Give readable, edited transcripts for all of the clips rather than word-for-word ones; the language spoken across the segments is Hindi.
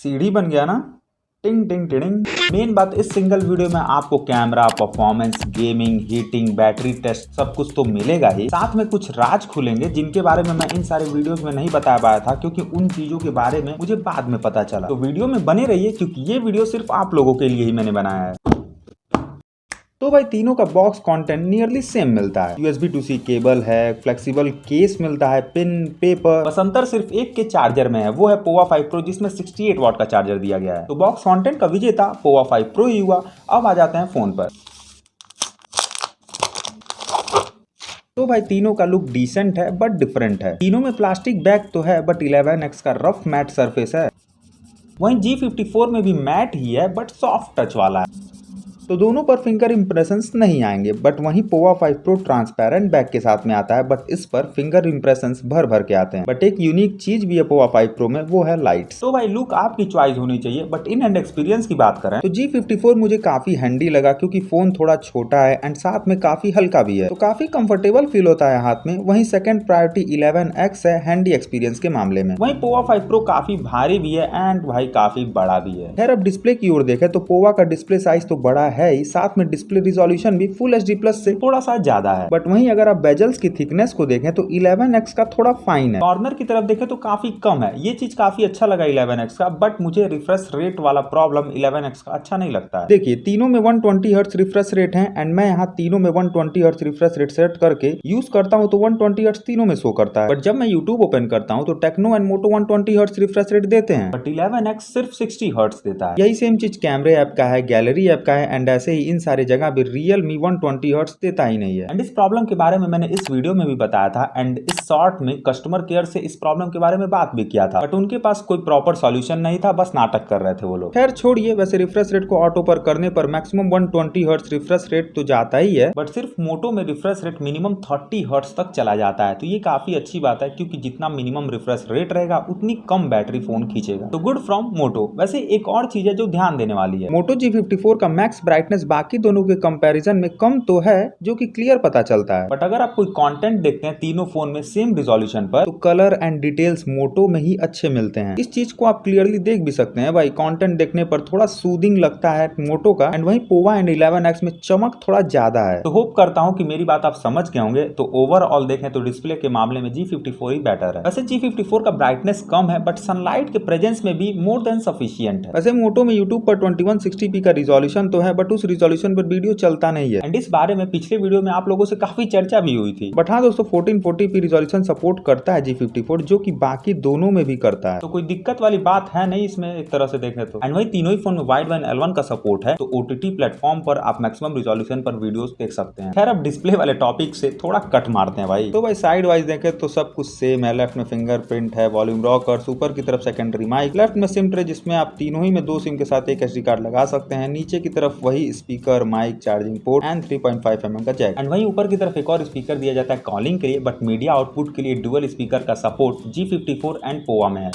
सीढ़ी बन गया ना। टिंग टिंग टिडिंग। मेन बात इस सिंगल वीडियो में आपको camera, performance, gaming, heating, battery test सब कुछ तो मिलेगा ही, साथ में कुछ राज खुलेंगे जिनके बारे में मैं इन सारे वीडियोस में नहीं बता पाया था क्योंकि उन चीजों के बारे में मुझे बाद में पता चला। तो वीडियो में बने रहिए क्योंकि ये वीडियो सिर्फ आप लोगों के लिए ही मैंने बनाया है। तो भाई तीनों का बॉक्स कंटेंट नियरली सेम मिलता है। USB to C केबल है, फ्लेक्सिबल केस मिलता है, पिन, पेपर, बस अंतर सिर्फ एक के चार्जर में है, वो है पोवा 5 प्रो जिसमें 68 वाट का चार्जर दिया गया है। तो बॉक्स कंटेंट का विजेता पोवा 5 प्रो ही हुआ। अब आ जाते हैं फोन पर। तो भाई तीनों का लुक डिसेंट है बट डिफरेंट है। तीनों में प्लास्टिक बैक तो है बट 11X का रफ मैट सरफेस है। वहीं G54 में भी मैट ही है बट सॉफ्ट टच वाला है। तो दोनों पर फिंगर इंप्रेशंस नहीं आएंगे, बट वहीं पोवा 5 प्रो ट्रांसपेरेंट बैक के साथ में आता है, बट इस पर फिंगर इंप्रेशंस भर भर के आते हैं। बट एक यूनिक चीज भी है पोवा 5 प्रो में, वो है लाइट्स। तो भाई लुक आपकी चॉइस होनी चाहिए, बट इन एंड एक्सपीरियंस की बात करें तो G54 मुझे काफी हैंडी लगा क्योंकि फोन थोड़ा छोटा है एंड साथ में काफी हल्का भी है, तो काफी कंफर्टेबल फील होता है हाथ में। वहीं सेकंड प्रायोरिटी 11X है हैंडी एक्सपीरियंस के मामले में। वहीं पोवा 5 प्रो काफी भारी भी है एंड भाई काफी बड़ा भी है। खैर अब डिस्प्ले की ओर देखें तो पोवा का डिस्प्ले साइज तो बड़ा है ही, साथ में डिस्प्ले रिजोल्यूशन भी फुल HD प्लस से थोड़ा सा ज्यादा है। बट वहीं अगर आप बेजल्स की थिकनेस को देखें तो 11X का थोड़ा फाइन है। कॉर्नर की तरफ देखें तो काफी कम है, ये चीज काफी अच्छा लगा 11X का, बट मुझे रिफ्रेश रेट वाला प्रॉब्लम 11X का अच्छा नहीं लगता है। देखिए तीनों में 120 हर्ट्ज रिफ्रेश रेट है एंड मैं यहाँ तीनों में 120 हर्ट्ज रिफ्रेश रेट सेट करके यूज करता हूँ तो 120 हर्ट्ज तीनों में शो करता है। बट जब मैं यूट्यूब ओपन करता हूँ तो Tecno and Moto 120 hertz refresh rate देते हैं, बट 11X सिर्फ 60 हर्ट्ज देता है। यही सेम चीज कैमरे ऐप का है, गैलरी ऐप का है एंड ऐसे ही इन सारे जगह भी Realme 120 हर्ट्ज देता ही नहीं है। एंड इस प्रॉब्लम के बारे में मैंने इस वीडियो में भी बताया था एंड इस शॉर्ट में कस्टमर केयर से इस प्रॉब्लम के बारे में बात भी किया था, बट उनके पास कोई प्रॉपर सॉल्यूशन नहीं था, बस नाटक कर रहे थे वो लोग। खैर छोड़िए, वैसे रिफ्रेश रेट को ऑटो पर करने पर मैक्सिमम 120 हर्ट्ज रिफ्रेश रेट तो जाता ही है, बट सिर्फ मोटो में रिफ्रेश रेट मिनिमम 30 हर्ट्ज तक चला जाता है। तो ये काफी अच्छी बात है क्योंकि जितना मिनिमम रिफ्रेश रेट रहेगा उतनी कम बैटरी फोन खींचेगा। तो गुड फ्रॉम मोटो। वैसे एक और चीज है जो ध्यान देने वाली है, मोटो G54 का मैक्स ब्राइटनेस बाकी दोनों के कंपैरिजन में कम तो है जो कि क्लियर पता चलता है, बट अगर आप कोई कंटेंट देखते हैं तीनों फोन में सेम रिजोल्यूशन पर तो कलर एंड डिटेल्स मोटो में ही अच्छे मिलते हैं। इस चीज को आप क्लियरली देख भी सकते हैं भाई, कंटेंट देखने पर थोड़ा सूदिंग लगता है मोटो का एंड वहीं पोवा एंड 11X में चमक थोड़ा ज्यादा है। तो होप करता हूं कि मेरी बात आप समझ गए होंगे। तो ओवरऑल देखें तो डिस्प्ले के मामले में G54 ही बेटर है। वैसे G54 का ब्राइटनेस कम है बट सनलाइट के प्रेजेंस में भी मोर देन सफिशिएंट है। वैसे मोटो में यूट्यूब पर 2160p का रिजोल्यूशन तो है बट उस रिजोल्यूशन पर वीडियो चलता नहीं है एंड इस बारे में पिछले वीडियो में आप लोगों से काफी चर्चा भी हुई थी। बट हाँ दोस्तों 1440p रिजोल्यूशन सपोर्ट करता है G54 जो कि बाकी दोनों में भी करता है, तो कोई दिक्कत वाली बात है नहीं इसमें एक तरह से देखें तो। एंड वही तीनों ही फोन में वाइड बैंड L1 का सपोर्ट है, तो OTT प्लेटफॉर्म पर आप मैक्सिमम रिजोल्यूशन पर वीडियोस देख सकते हैं। खैर अब डिस्प्ले वाले टॉपिक से थोड़ा कट मारते हैं भाई। तो भाई साइड वाइज देखें तो सब कुछ सेम है। लेफ्ट में फिंगरप्रिंट है, वॉल्यूम रॉकर, ऊपर की तरफ सेकेंडरी माइक, लेफ्ट में सिम ट्रे जिसमें आप तीनों ही में 2 सिम के साथ एक SD कार्ड लगा सकते हैं, नीचे की तरफ वही speaker, mike, charging port and 3.5mm का जैक एंड वहीं ऊपर की तरफ एक और स्पीकर दिया जाता है कॉलिंग के लिए, बट मीडिया आउटपुट के लिए डुअल स्पीकर का सपोर्ट G54 एंड पोवा में है।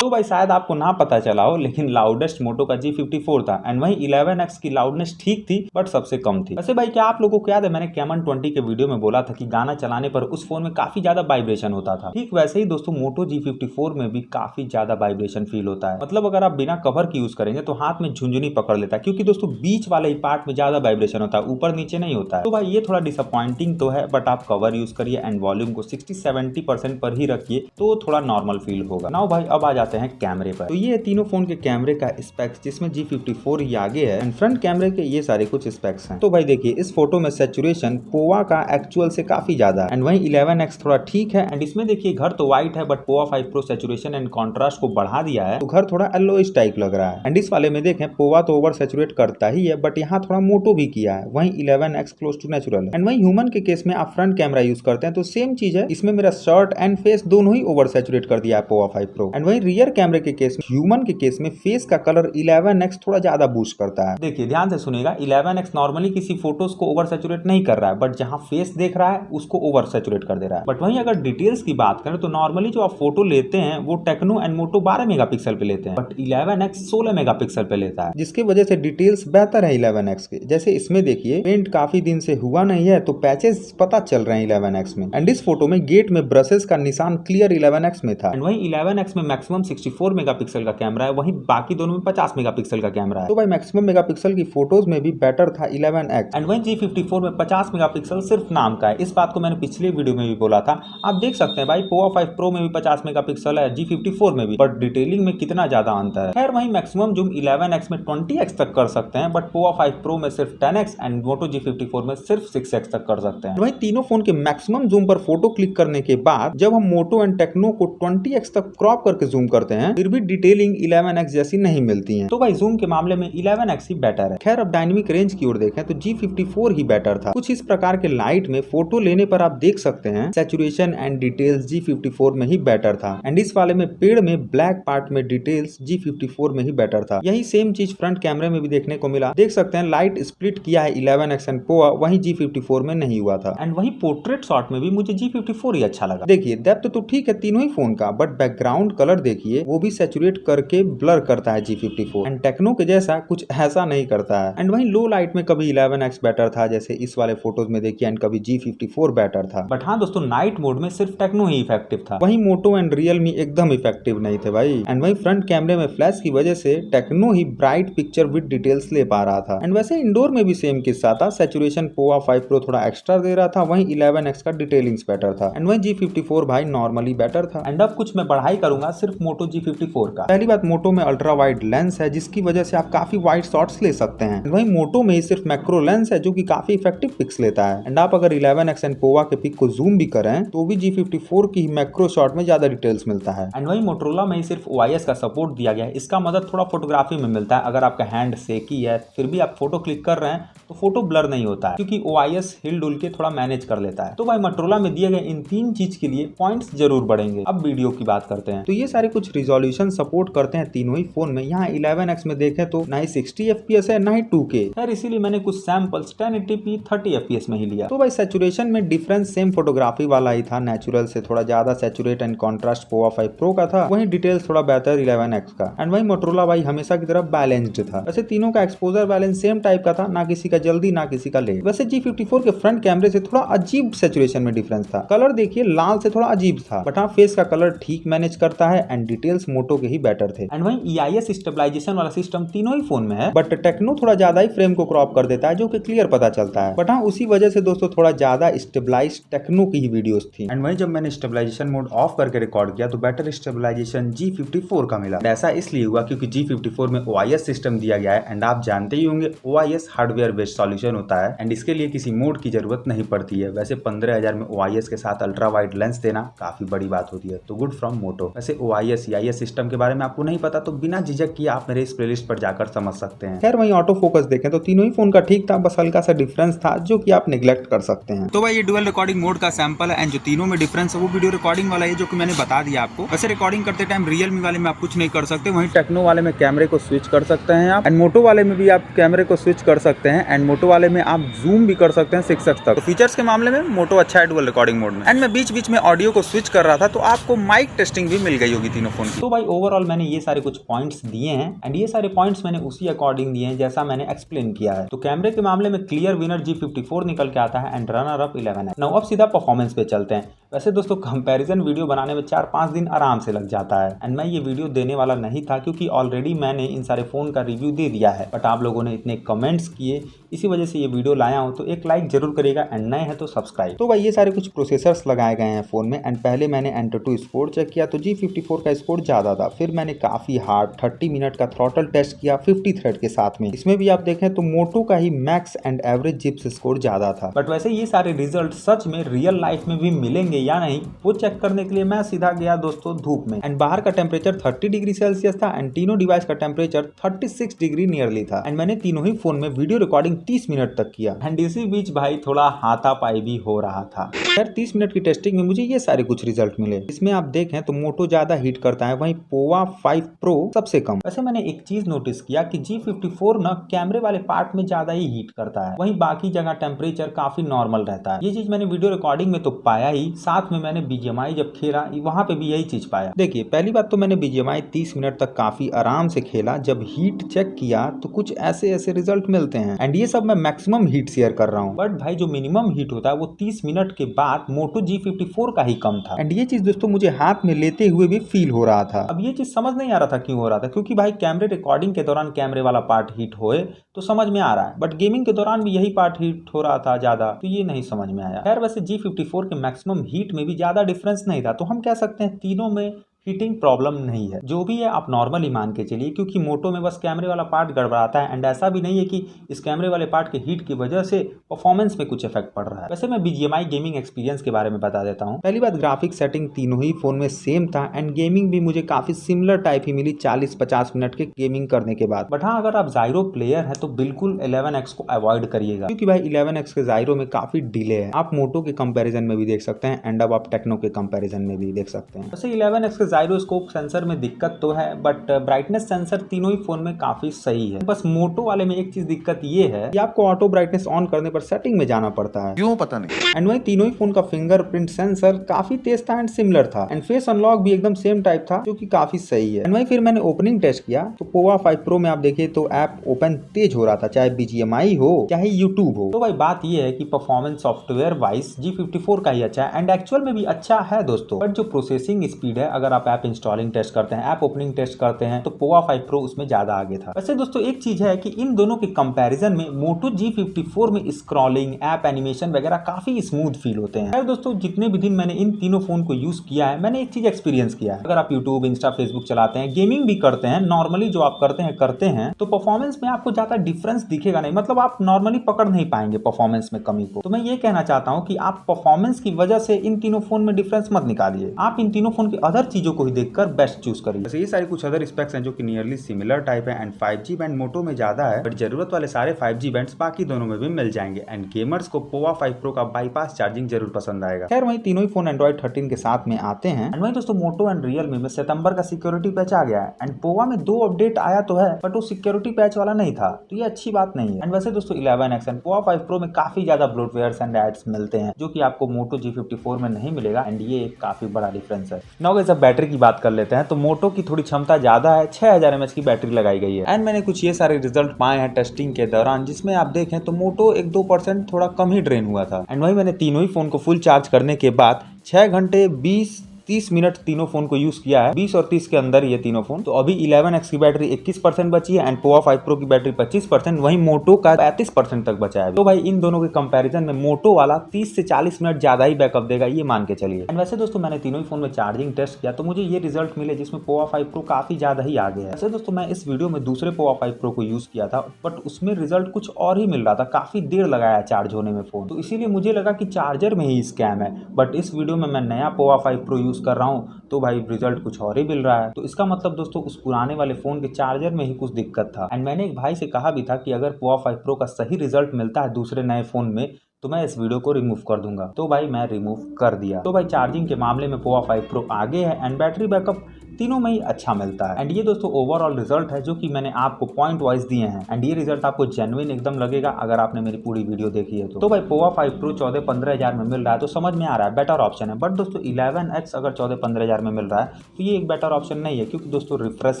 तो भाई शायद आपको ना पता चला हो लेकिन लाउडेस्ट मोटो का G54 था एंड वहीं 11X की लाउडनेस ठीक थी बट सबसे कम थी। वैसे भाई क्या आप लोगों को याद है मैंने कैमन 20 के वीडियो में बोला था कि गाना चलाने पर उस फोन में काफी ज्यादा वाइब्रेशन होता था। ठीक वैसे ही दोस्तों मोटो G54 में भी काफी ज्यादा वाइब्रेशन फील होता है। मतलब अगर आप बिना कवर की यूज करेंगे तो हाथ में झुंझुनी पकड़ लेता है क्योंकि दोस्तों बीच वाले ही पार्ट में ज्यादा वाइब्रेशन होता है, ऊपर नीचे नहीं होता है। तो भाई ये थोड़ा डिसअपॉइंटिंग तो है बट आप कवर यूज करिए एंड वॉल्यूम को 60-70% पर ही रखिए तो थोड़ा नॉर्मल फील होगा। नाउ भाई अब आ जाते हैं कैमरे पर। तो ये तीनों फोन के कैमरे का स्पेक्स जिसमें G54 ही आगे है एंड फ्रंट कैमरे के ये सारे कुछ स्पेक्स हैं। तो भाई देखिए इस फोटो में सैचुरेशन पोवा का एक्चुअल से काफी ज्यादा है एंड वहीं 11X थोड़ा ठीक है एंड इसमें देखिए घर तो व्हाइट है but Pova 5 pro saturation and contrast को बढ़ा दिया है तो घर थोड़ा येलोइश टाइप लग रहा है। एंड इस वाले में देखें पोवा तो ओवर सैचुरेट करता ही है बट यहाँ थोड़ा मोटो भी किया है, वहीं 11X क्लोज टू नेचुरल है। एंड वहीं ह्यूमन के केस में आप फ्रंट कैमरा यूज करते हैं तो सेम चीज है, इसमें मेरा शॉर्ट एंड एंड फेस दोनों ही ओवर सैचुरेट कर दिया है पोवा 5 प्रो। एंड वहीं रियर कैमरे के केस में, ह्यूमन के केस में फेस का कलर 11x थोड़ा ज्यादा बूस्ट करता है। देखिए ध्यान से सुनिएगा, 11x नॉर्मली किसी फोटोज को ओवर सैचुरेट नहीं कर रहा है, बट जहां फेस देख रहा है उसको ओवर सैचुरेट कर दे रहा है। बट वहीं अगर डिटेल्स की बात करें तो नॉर्मली जो आप फोटो लेते हैं वो टेक्नो एंड मोटो 12 मेगापिक्सल पे लेते हैं, बट 11x 16 मेगापिक्सल पे लेता है, जिसकी वजह से डिटेल्स बेहतर है 11x के। जैसे इसमें देखिए पेंट काफी दिन से हुआ नहीं है तो पैचेस पता चल रहे हैं 11x में। एंड इस फोटो में गेट में ब्रशेस का निशान क्लियर 11x में था। एंड वहीं 11x में मैक्सिमम 64 मेगापिक्सल का कैमरा है, वहीं बाकी दोनों में 50 मेगापिक्सल का कैमरा है। तो भाई मैक्सिमम मेगापिक्सल की फोटोज में भी बेटर था 11x। एंड वहीं G54 में 50 मेगापिक्सल सिर्फ नाम का है। इस बात को मैंने पिछले वीडियो में भी बोला था, आप देख सकते हैं भाई पोवा 5 प्रो में भी 50 मेगापिक्सल है, G54 में भी, बट डिटेलिंग में कितना ज्यादा अंतर है। खैर वहीं मैक्सिमम जूम 11x में 20x तक कर सकते हैं, बट पोवा 5 प्रो में सिर्फ 10x एंड मोटो G54 में सिर्फ 6x तक कर सकते हैं। वहीं तीनों फोन के मैक्सिमम जूम पर फोटो क्लिक करने के बाद जब हम मोटो एंड टेक्नो को 20x तक क्रॉप करके जूम करते हैं फिर भी डिटेलिंग 11x जैसी नहीं मिलती है। तो भाई जूम के मामले में 11x ही बेटर है। खैर अब डायनेमिक रेंज की ओर देखें तो G54 ही बेटर था। कुछ इस प्रकार के लाइट में फोटो लेने पर आप देख सकते हैं सैचुरेशन एंड डिटेल्स G54 में ही बेटर था। एंड इस वाले में पेड़ में ब्लैक पार्ट में डिटेल्स G54 में ही बेटर था। यही सेम चीज फ्रंट कैमरे में भी देखने को मिला। देख सकते हैं लाइट स्प्लिट किया है 11x एंड पोवा, वहीं G54 में नहीं हुआ था। एंड वहीं पोर्ट्रेट शॉट में भी मुझे G54 ही अच्छा लगा। देखिए डेप्थ तो ठीक है तीनों ही फोन का, बट बैकग्राउंड कलर देखिए वो भी सैचुरेट करके ब्लर करता है G54 एंड टेक्नो के जैसा कुछ ऐसा नहीं करता है। एंड वहीं लो लाइट में कभी 11x बेटर था जैसे इस वाले फोटोज में देखिए, एंड कभी G54 बेटर था। बट हाँ दोस्तों नाइट मोड में सिर्फ टेक्नो ही इफेक्टिव था, वहीं मोटो एंड रियलमी एकदम इफेक्टिव नहीं थे भाई। एंड वहीं फ्रंट कैमरे में फ्लैश की वजह से टेक्नो ही ब्राइट पिक्चर विद डिटेल्स ले पा रहा था। एंड वैसे इंडोर में भी सेम किस्सा था, सैचुरेशन पोवा 5 प्रो थोड़ा एक्स्ट्रा दे रहा था, वहीं 11x का डिटेलिंग्स बेटर था। एंड वहीं G54 भाई नॉर्मली बेटर था। एंड अब कुछ मैं बढ़ाई करूंगा सिर्फ मोटो G54 का। पहली बात मोटो में अल्ट्रा वाइड लेंस है जिसकी वजह से आप काफी वाइड शॉट्स ले सकते हैं। वहीं मोटो में ही सिर्फ मैक्रो लेंस है जो कि काफी इफेक्टिव पिक्स लेता है। एंड आप अगर 11x एंड पोवा के पिक को जूम भी करें तो भी G54 की मैक्रो शॉट में ज्यादा डिटेल्स मिलता है। एंड वहीं मोटरोला में ही सिर्फ OIS का सपोर्ट दिया गया है। इसका मदद थोड़ा फोटोग्राफी में मिलता है, अगर आपका हैंड सेकी है फिर भी आप फोटो क्लिक कर रहे हैं तो फोटो ब्लर नहीं होता है क्योंकि OIS हिल डुल के थोड़ा मैनेज कर लेता है। तो भाई मोटरोला में दिए गए इन तीन चीज के लिए पॉइंट्स जरूर बढ़ेंगे। अब वीडियो की बात करते हैं तो ये सारे कुछ रिजोल्यूशन सपोर्ट करते हैं तीनों ही फोन में। यहाँ 11x में देखें तो ना ही 60 FPS है ना ही 2K। खैर इसीलिए मैंने कुछ सैंपल्स 1080p 30 FPS में ही लिया। तो भाई सैचुरेशन में डिफरेंस सेम फोटोग्राफी वाला ही था, नेचुरल से थोड़ा ज्यादा saturate and contrast Pova 5 pro का था, वहीं डिटेल्स थोड़ा बेहतर 11x का। एंड वहीं मोटरोला भाई हमेशा की तरफ बैलेंस्ड था। वैसे तीनों का एक्सपोजर बैलेंस सेम टाइप का था, ना किसी का जल्दी ना किसी का लेट। वैसे G54 के फ्रंट कैमरे से थोड़ा अजीब सैचुरेशन में डिफरेंस था। कलर देखिए लाल से थोड़ा अजीब था, बट हाँ फेस का कलर ठीक मैनेज करता है एंड डिटेल्स मोटो के ही बेटर थे। एंड वहीं EIS स्टेबलाइजेशन वाला सिस्टम तीनों ही फोन में है, बट टेक्नो थोड़ा ज्यादा ही फ्रेम को क्रॉप कर देता है जो कि क्लियर पता चलता है। बट हाँ उसी वजह से दोस्तों थोड़ा ज्यादा स्टेबलाइज टेक्नो की ही वीडियोस थी। एंड वहीं जब मैंने स्टेबलाइजेशन मोड ऑफ करके रिकॉर्ड किया तो बेटर स्टेबलाइजेशन G54 का मिला। ऐसा इसलिए हुआ क्योंकि G54 में OIS सिस्टम दिया गया है एंड आप जानते ही होंगे OIS हार्डवेयर बेस्ड सॉल्यूशन होता है एंड इसके लिए किसी मोड की जरूरत नहीं पड़ती है। वैसे 15,000 में OIS के साथ अल्ट्रा वाइड लेंस देना काफी बड़ी बात होती है, तो गुड फ्रॉम मोटो। वैसे OIS EIS सिस्टम के बारे में आपको नहीं पता तो बिना झिझक किए आप मेरे इस प्लेलिस्ट पर जाकर समझ सकते हैं। खैर वहीं ऑटो फोकस देखें तो तीनों ही फोन का ठीक था, बस हल्का सा डिफरेंस था जो कि आप निगलेक्ट कर सकते हैं। तो भाई ये डुअल रिकॉर्डिंग मोड का सैंपल है एंड जो तीनों में डिफरेंस है वो वीडियो रिकॉर्डिंग वाला है जो कि मैंने बता दिया आपको। वैसे रिकॉर्डिंग करते टाइम रियलमी वाले में आप कुछ नहीं कर सकते, वहीं टेक्नो वाले में कैमरे को स्विच कर सकते हैं आप, एंड मोटो वाले में भी आप कैमरे को स्विच कर सकते हैं एंड मोटो वाले में आप जूम भी कर सकते हैं 6x तक। तो फीचर्स के मामले में मोटो अच्छा है डुअल रिकॉर्डिंग मोड में। एंड मैं बीच बीच में ऑडियो को स्विच कर रहा था तो आपको माइक टेस्टिंग भी मिल गई होगी तीनों फोन की। तो भाई ओवरऑल मैंने ये सारे कुछ पॉइंट्स दिए हैं एंड ये सारे पॉइंट्स मैंने उसी अकॉर्डिंग दिए हैं जैसा मैंने एक्सप्लेन किया है। तो कैमरे के मामले में क्लियर विनर G54 निकल के आता है and runner up 11x। Now अब सीधा परफॉर्मेंस पे चलते हैं। वैसे दोस्तों कंपैरिजन वीडियो बनाने में 4-5 दिन आराम से लग जाता है एंड मैं ये वीडियो देने वाला नहीं था क्योंकि ऑलरेडी मैंने इन सारे फोन का रिव्यू दे दिया है, बट आप लोगों ने इतने कमेंट्स किए इसी वजह से ये वीडियो लाया हूं, तो एक लाइक जरूर करिएगा एंड नए हैं तो सब्सक्राइब। तो भाई ये सारे कुछ प्रोसेसर्स लगाए गए हैं फोन में एंड पहले मैंने Antutu स्कोर चेक किया तो G54 का स्कोर ज्यादा था। फिर मैंने काफी हार्ड 30 मिनट का थ्रॉटल टेस्ट किया 50 थ्रेड के साथ में। इसमें भी आप देखें तो मोटो का ही मैक्स एंड एवरेज जिप्स स्कोर ज्यादा था। बट वैसे ये सारे रिजल्ट सच में रियल लाइफ में भी मिलेंगे या नहीं वो चेक करने के लिए मैं सीधा गया दोस्तों धूप में एंड बाहर का टेम्परेचर 30 डिग्री सेल्सियस था एंड तीनों डिवाइस का टेम्परेचर 36 डिग्री नियरली था एंड मैंने तीनों ही फोन में वीडियो रिकॉर्डिंग 30 मिनट तक किया एंड इसी बीच भाई थोड़ा हाथापाई भी हो रहा था। खैर 30 मिनट की टेस्टिंग में मुझे ये सारे कुछ रिजल्ट मिले। इसमें आप देखें तो मोटो ज्यादा हीट करता है, वहीं पोवा 5 प्रो सबसे कम। वैसे मैंने एक चीज नोटिस किया कि G54 ना कैमरे वाले पार्ट में ज्यादा ही हीट करता है, वहीं बाकी जगह टेम्परेचर काफी नॉर्मल रहता है। ये चीज मैंने वीडियो रिकॉर्डिंग में तो पाया ही, साथ में मैंने BGMI जब खेला वहां पे भी यही चीज पाया। देखिए पहली बात तो मैंने BGMI 30 मिनट तक काफी आराम से खेला, जब हीट चेक किया तो कुछ ऐसे ऐसे रिजल्ट मिलते हैं। एंड ये सब मैं मैक्सिमम हीट शेयर कर रहा हूँ, बट भाई जो मिनिमम हीट होता है वो 30 मिनट के बाद मोटो G54 का ही कम था। एंड ये चीज दोस्तों मुझे हाथ में लेते हुए भी फील हो रहा था। अब ये चीज समझ नहीं आ रहा था क्यों हो रहा था, क्योंकि भाई कैमरे रिकॉर्डिंग के दौरान कैमरे वाला पार्ट हीट होए तो समझ में आ रहा है, बट गेमिंग के दौरान भी यही पार्ट हीट हो रहा था ज्यादा, तो ये नहीं समझ में आया। खैर वैसे G54 के मैक्सिमम हीट में भी ज्यादा डिफरेंस नहीं था, तो हम कह सकते हैं तीनों में हीटिंग प्रॉब्लम नहीं है। जो भी है आप नॉर्मल ही मान के चलिए, क्योंकि मोटो में बस कैमरे वाला पार्ट गड़बड़ाता है। एंड ऐसा भी नहीं है कि इस कैमरे वाले पार्ट के हीट की वजह से परफॉर्मेंस में कुछ इफेक्ट पड़ रहा है। वैसे मैं BGMI गेमिंग एक्सपीरियंस के बारे में बता देता हूँ। पहली बात, ग्राफिक सेटिंग तीनों ही फोन में सेम था एंड गेमिंग भी मुझे काफी सिमिलर टाइप ही मिली 40-50 मिनट के गेमिंग करने के बाद। बट हाँ, अगर आप जायरो प्लेयर है तो बिल्कुल 11x को अवॉइड करिएगा, क्योंकि भाई 11x के जायरो में काफी डिले है। आप मोटो के कंपेरिजन में भी देख सकते हैं एंड अब आप टेक्नो के कंपेरिजन में भी देख सकते हैं। वैसे 11x के जायरोस्कोप सेंसर में दिक्कत तो है, बट ब्राइटनेस सेंसर तीनों ही फोन में काफी सही है। बस मोटो वाले में एक चीज दिक्कत ये है कि आपको ऑटो ब्राइटनेस ऑन करने पर सेटिंग में जाना पड़ता है, क्यों पता नहीं। एंड वही तीनों ही फोन का फिंगरप्रिंट सेंसर काफी तेज था एंड सिमिलर था, एंड फेस अनलॉक भी एकदम सेम टाइप था, जो कि काफी सही है। एंड वही फिर मैंने ओपनिंग टेस्ट किया तो पोवा 5 प्रो में आप देखिए तो ऐप ओपन तेज हो रहा था, चाहे BGMI हो चाहे YouTube हो। तो भाई बात ये है कि परफॉर्मेंस सॉफ्टवेयर वाइज G54 का ही अच्छा है, एंड एक्चुअल में भी अच्छा है दोस्तों, बट जो प्रोसेसिंग स्पीड है, अगर आप ऐप इंस्टॉलिंग टेस्ट करते हैं, ऐप ओपनिंग टेस्ट करते हैं, तो पोवा 5 प्रो उसमें ज्यादा आगे था। वैसे दोस्तों एक चीज है कि इन दोनों के कंपैरिजन में मोटो G54 में स्क्रॉलिंग, ऐप एनिमेशन वगैरह काफी स्मूथ फील होते हैं। दोस्तों जितने भी दिन मैंने इन तीनों फोन को यूज किया है, मैंने एक चीज एक्सपीरियंस किया है, अगर आप यूट्यूब, इंस्टा, फेसबुक चलाते हैं, गेमिंग भी करते हैं, नॉर्मली जो आप करते हैं तो परफॉर्मेंस में आपको ज्यादा डिफरेंस दिखेगा नहीं, मतलब आप नॉर्मली पकड़ नहीं पाएंगे परफॉर्मेंस में कमी को। तो मैं ये कहना चाहता हूँ कि आप परफॉर्मेंस की वजह से इन तीनों फोन में डिफरेंस मत निकालिए, आप इन तीनों फोन की अदर चीजों को ही देखकर बेस्ट चूज करिए। वैसे ये सारी कुछ अदर स्पेक्स हैं जो कि नियरली सिमिलर टाइप है, एंड 5G बैंड मोटो में ज्यादा है, बट जरूरत वाले सारे 5G बैंड्स बाकी दोनों में भी मिल जाएंगे। एंड गेमर्स को पोवा 5 प्रो का बाईपास चार्जिंग जरूर पसंद आएगा। खैर वही तीनों ही फोन एंड्रॉइड 13 के साथ में आते हैं। एंड वही दोस्तों मोटो एंड रियलमी में सितंबर का सिक्योरिटी पैच आ गया है, एंड पोवा में 2 अपडेट आया तो है, बट वो सिक्योरिटी पैच वाला नहीं था, तो ये अच्छी बात नहीं है। एंड वैसे दोस्तों 11x एंड पोवा 5 प्रो में काफी ज्यादा ब्लोटवेयर्स एंड एड्स मिलते हैं, जो कि आपको मोटो G54 में नहीं मिलेगा, एंड ये एक काफी बड़ा डिफरेंस है। नाउ गाइस अब बैटरी की बात कर लेते हैं, तो मोटो की थोड़ी क्षमता ज्यादा है, 6000 mAh की बैटरी लगाई गई है। एंड मैंने कुछ ये सारे रिजल्ट पाए हैं टेस्टिंग के दौरान, जिसमें आप देखें तो मोटो 1-2% थोड़ा कम ही ड्रेन हुआ था। एंड वही मैंने तीनों ही फोन को फुल चार्ज करने के बाद 6 घंटे 20-30 मिनट तीनों फोन को यूज किया है, 20 और 30 के अंदर ये तीनों फोन। तो अभी 11x की बैटरी 21% बची है, एंड पोवा 5 प्रो की बैटरी 25%, वहीं मोटो का 35% तक बचा है। तो भाई इन दोनों के कंपैरिजन में मोटो वाला 30 से 40 मिनट ज्यादा ही बैकअप देगा, ये मान के चलिए। एंड वैसे दोस्तों मैंने तीनों ही फोन में चार्जिंग टेस्ट किया तो मुझे ये रिजल्ट मिले, जिसमें पोवा 5 प्रो काफी ज्यादा ही आगे है। वैसे दोस्तों मैं इस वीडियो में दूसरे पोवा 5 प्रो को यूज किया था, बट उसमें रिजल्ट कुछ और ही मिल रहा था, काफी देर लगाया चार्ज होने में फोन, तो इसीलिए मुझे लगा कि चार्जर में ही स्कैम है। बट इस वीडियो में मैं नया पोवा 5 प्रो यूज कर रहा हूँ, तो भाई रिजल्ट कुछ और ही मिल रहा है। तो इसका मतलब दोस्तों उस पुराने वाले फोन के चार्जर में ही कुछ दिक्कत था। एंड मैंने एक भाई से कहा भी था कि अगर पोवा 5 प्रो का सही रिजल्ट मिलता है दूसरे नए फोन में तो मैं इस वीडियो को रिमूव कर दूंगा। तो भाई मैं रिमूव कर दिया। तो भाई चार्जिंग के मामले में पोवा 5 प्रो आगे है, एंड बैटरी बैकअप तीनों में ही अच्छा मिलता है। एंड ये दोस्तों ओवरऑल रिजल्ट है जो कि मैंने आपको पॉइंट वाइज दिए हैं, एंड ये रिजल्ट आपको जेन्युइन एकदम लगेगा अगर आपने मेरी पूरी वीडियो देखी है तो भाई पोवा 5 प्रो 14-15 हजार में मिल रहा है तो समझ में आ रहा है बेटर ऑप्शन है। बट दोस्तों 11x अगर 14-15 हजार में मिल रहा है तो ये एक बेटर ऑप्शन नहीं है, क्योंकि दोस्तों रिफ्रेश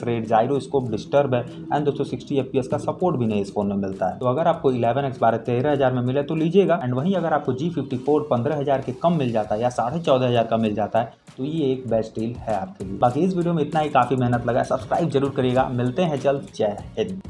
रेट, जायरोस्कोप डिस्टर्ब है, एंड दोस्तों 60 FPS का सपोर्ट भी नहीं इस फोन में मिलता है। तो अगर आपको 11x 12-13 हजार में मिले तो लीजिएगा। एंड वहीं अगर आपको G54 15 हजार के कम मिल जाता है या 14.5 हजार का मिल जाता है तो ये एक बेस्ट डील है आपके लिए। बाकी इस वीडियो में इतना ही, काफी मेहनत लगा, सब्सक्राइब जरूर करिएगा। मिलते हैं जल्द, जय हिंद।